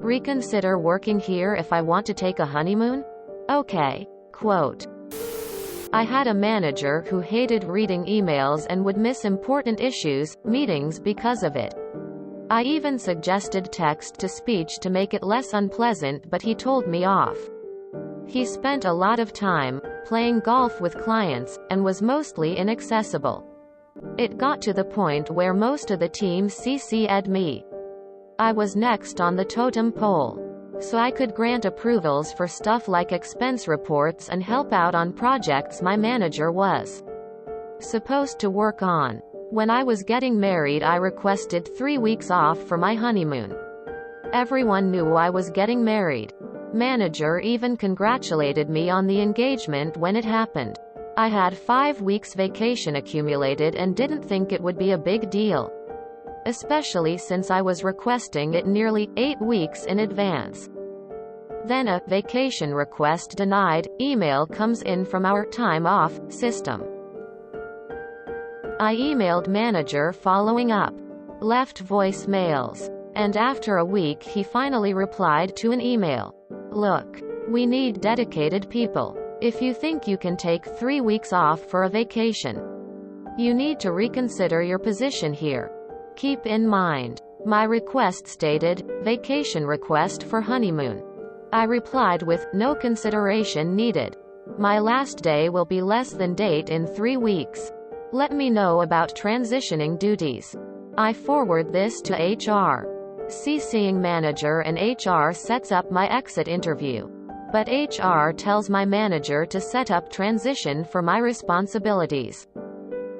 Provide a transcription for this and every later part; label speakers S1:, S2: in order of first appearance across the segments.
S1: Reconsider working here if I want to take a honeymoon? Okay. Quote. I had a manager who hated reading emails and would miss important meetings because of it. I even suggested text-to-speech to make it less unpleasant, but he told me off. He spent a lot of time playing golf with clients, and was mostly inaccessible. It got to the point where most of the team CC'd me. I was next on the totem pole, so I could grant approvals for stuff like expense reports and help out on projects my manager was supposed to work on. When I was getting married, I requested 3 weeks off for my honeymoon. Everyone knew I was getting married. Manager even congratulated me on the engagement when it happened. I had 5 weeks vacation accumulated and didn't think it would be a big deal, especially since I was requesting it nearly 8 weeks in advance. Then a vacation request denied email comes in from our time off system. I emailed manager following up, left voicemails, and after a week he finally replied to an email. Look, we need dedicated people. If you think you can take 3 weeks off for a vacation, you need to reconsider your position here. Keep in mind, my request stated, vacation request for honeymoon. I replied with, no consideration needed. My last day will be less than date in 3 weeks. Let me know about transitioning duties. I forward this to HR. CCing manager and HR sets up my exit interview. But HR tells my manager to set up transition for my responsibilities.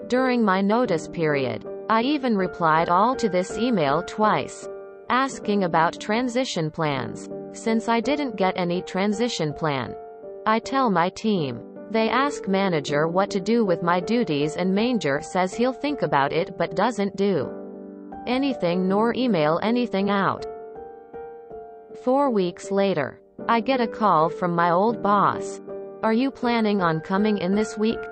S1: During my notice period, I even replied all to this email twice, asking about transition plans. Since I didn't get any transition plan, I tell my team. They ask manager what to do with my duties and manager says he'll think about it but doesn't do anything nor email anything out. 4 weeks later, I get a call from my old boss. Are you planning on coming in this week?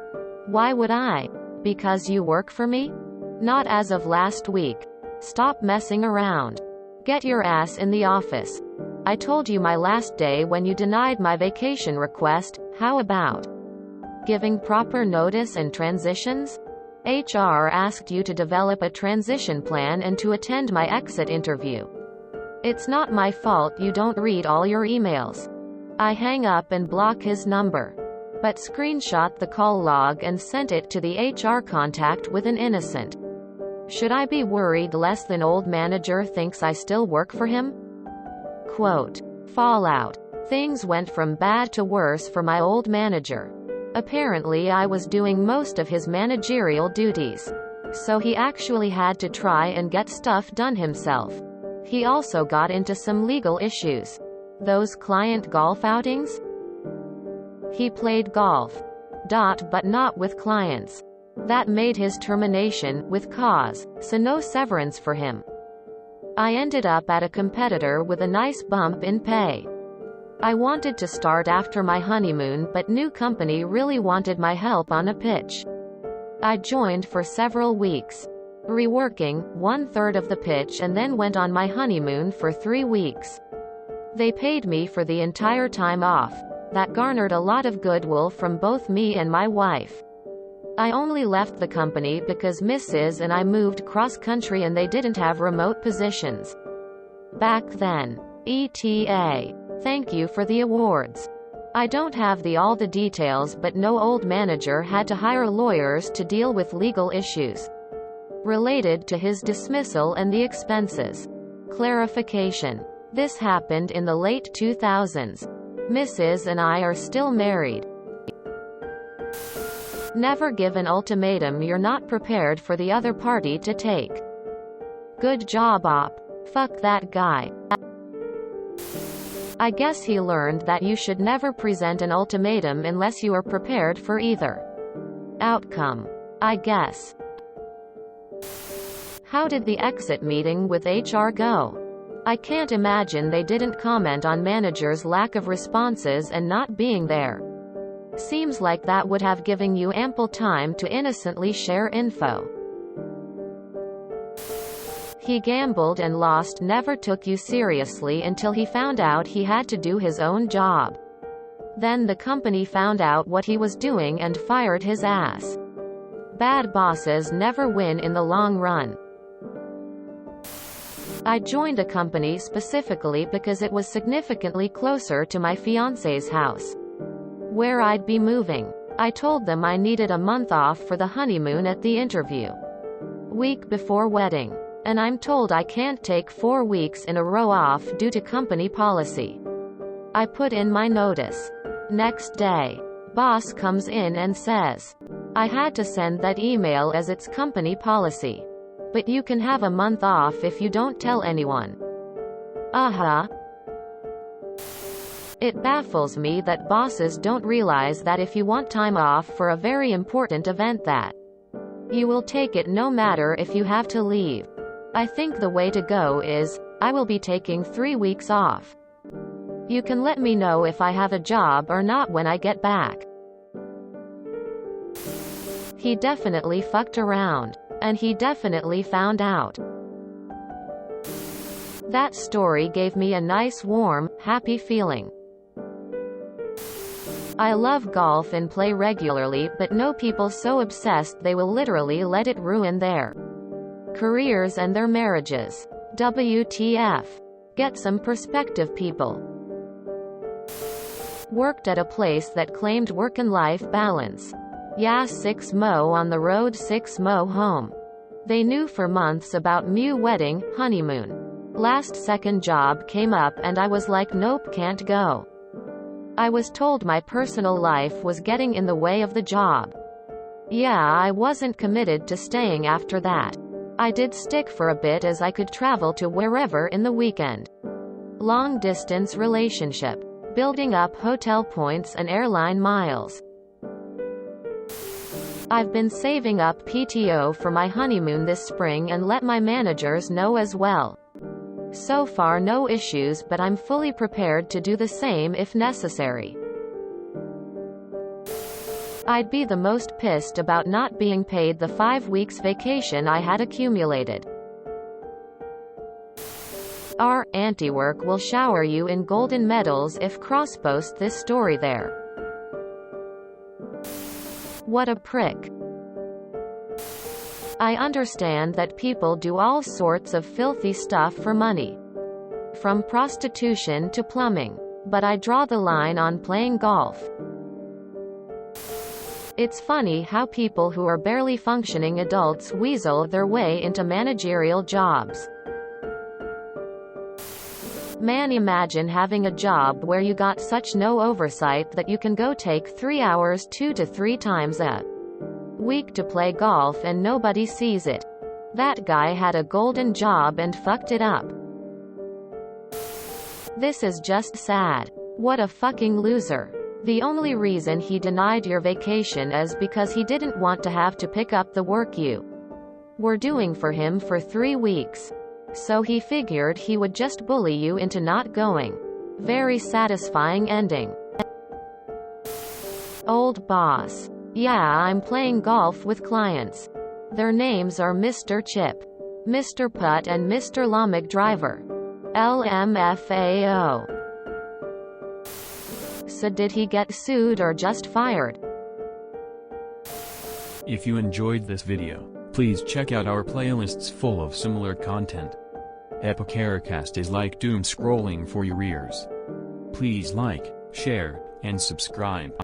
S1: Why would I? Because you work for me? Not as of last week. Stop messing around. Get your ass in the office. I told you my last day when you denied my vacation request. How about giving proper notice and transitions? HR asked you to develop a transition plan and to attend my exit interview. It's not my fault you don't read all your emails. I hang up and block his number, but screenshot the call log and sent it to the HR contact with an innocent. Should I be worried less than old manager thinks I still work for him? Quote. Fallout. Things went from bad to worse for my old manager. Apparently I was doing most of his managerial duties, so he actually had to try and get stuff done himself. He also got into some legal issues. Those client golf outings? He played golf. But not with clients. That made his termination with cause, so no severance for him. I ended up at a competitor with a nice bump in pay. I wanted to start after my honeymoon, but new company really wanted my help on a pitch. I joined for several weeks, reworking 1/3 of the pitch, and then went on my honeymoon for 3 weeks. They paid me for the entire time off. That garnered a lot of goodwill from both me and my wife. I only left the company because Mrs. and I moved cross-country and they didn't have remote positions back then. ETA. Thank you for the awards. I don't have all the details, but no old manager had to hire lawyers to deal with legal issues related to his dismissal and the expenses. Clarification. This happened in the late 2000s. Mrs. and I are still married. Never give an ultimatum you're not prepared for the other party to take. Good job, op. Fuck that guy. I guess he learned that you should never present an ultimatum unless you are prepared for either outcome. I guess. How did the exit meeting with HR go? I can't imagine they didn't comment on manager's lack of responses and not being there. Seems like that would have given you ample time to innocently share info. He gambled and lost, never took you seriously until he found out he had to do his own job. Then the company found out what he was doing and fired his ass. Bad bosses never win in the long run. I joined a company specifically because it was significantly closer to my fiancé's house, where I'd be moving. I told them I needed a month off for the honeymoon at the interview week before wedding, and I'm told I can't take 4 weeks in a row off due to company policy. I put in my notice. Next day, boss comes in and says, I had to send that email as it's company policy, but you can have a month off if you don't tell anyone. It baffles me that bosses don't realize that if you want time off for a very important event that you will take it no matter if you have to leave. I think the way to go is, I will be taking 3 weeks off. You can let me know if I have a job or not when I get back. He definitely fucked around. And he definitely found out. That story gave me a nice warm, happy feeling. I love golf and play regularly, but know people so obsessed they will literally let it ruin their careers and their marriages. WTF. Get some perspective, people. Worked at a place that claimed work and life balance. Yeah, 6 mo on the road, 6 mo home. They knew for months about Mew wedding, honeymoon. Last second job came up and I was like, nope, can't go. I was told my personal life was getting in the way of the job. Yeah, I wasn't committed to staying after that. I did stick for a bit as I could travel to wherever in the weekend. Long distance relationship. Building up hotel points and airline miles. I've been saving up PTO for my honeymoon this spring and let my managers know as well. So far no issues, but I'm fully prepared to do the same if necessary. I'd be the most pissed about not being paid the 5 weeks vacation I had accumulated. Our anti-work will shower you in golden medals if cross-post this story there. What a prick. I understand that people do all sorts of filthy stuff for money. From prostitution to plumbing. But I draw the line on playing golf. It's funny how people who are barely functioning adults weasel their way into managerial jobs. Man, imagine having a job where you got such no oversight that you can go take 3 hours 2 to 3 times a week to play golf and nobody sees it. That guy had a golden job and fucked it up. This is just sad. What a fucking loser. The only reason he denied your vacation is because he didn't want to have to pick up the work you were doing for him for 3 weeks. So he figured he would just bully you into not going. Very satisfying ending. Old boss. Yeah, I'm playing golf with clients. Their names are Mr. Chip, Mr. Putt and Mr. Lamig Driver. LMFAO. So did he get sued or just fired?
S2: If you enjoyed this video, please check out our playlists full of similar content. Epicaricast is like doom scrolling for your ears. Please like, share, and subscribe.